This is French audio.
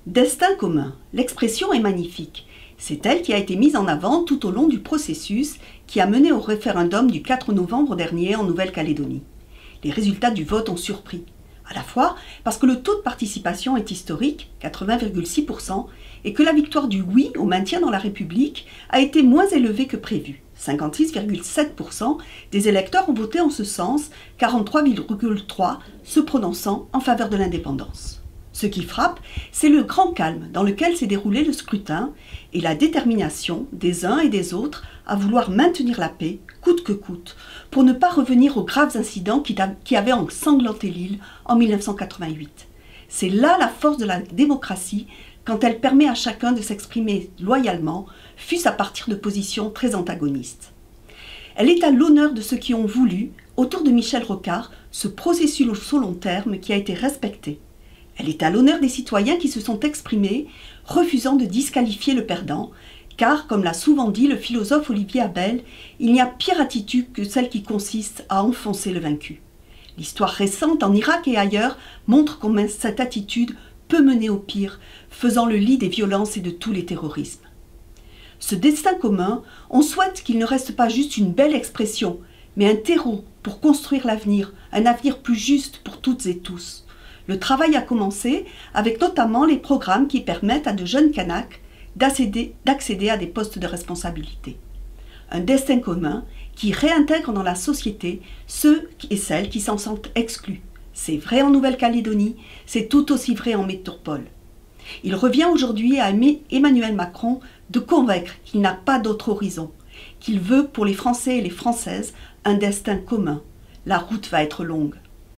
Destin commun, l'expression est magnifique. C'est elle qui a été mise en avant tout au long du processus qui a mené au référendum du 4 novembre dernier en Nouvelle-Calédonie. Les résultats du vote ont surpris, à la fois parce que le taux de participation est historique, 80,6%, et que la victoire du oui au maintien dans la République a été moins élevée que prévu. 56,7% des électeurs ont voté en ce sens, 43,3% se prononçant en faveur de l'indépendance. Ce qui frappe, c'est le grand calme dans lequel s'est déroulé le scrutin et la détermination des uns et des autres à vouloir maintenir la paix, coûte que coûte, pour ne pas revenir aux graves incidents qui avaient ensanglanté l'île en 1988. C'est là la force de la démocratie quand elle permet à chacun de s'exprimer loyalement, fût-ce à partir de positions très antagonistes. Elle est à l'honneur de ceux qui ont voulu, autour de Michel Rocard, ce processus au long terme qui a été respecté. Elle est à l'honneur des citoyens qui se sont exprimés, refusant de disqualifier le perdant, car, comme l'a souvent dit le philosophe Olivier Abel, il n'y a pire attitude que celle qui consiste à enfoncer le vaincu. L'histoire récente en Irak et ailleurs montre combien cette attitude peut mener au pire, faisant le lit des violences et de tous les terrorismes. Ce destin commun, on souhaite qu'il ne reste pas juste une belle expression, mais un terreau pour construire l'avenir, un avenir plus juste pour toutes et tous. Le travail a commencé avec notamment les programmes qui permettent à de jeunes Kanaks d'accéder à des postes de responsabilité. Un destin commun qui réintègre dans la société ceux et celles qui s'en sentent exclus. C'est vrai en Nouvelle-Calédonie, c'est tout aussi vrai en métropole. Il revient aujourd'hui à Emmanuel Macron de convaincre qu'il n'a pas d'autre horizon, qu'il veut pour les Français et les Françaises un destin commun. La route va être longue.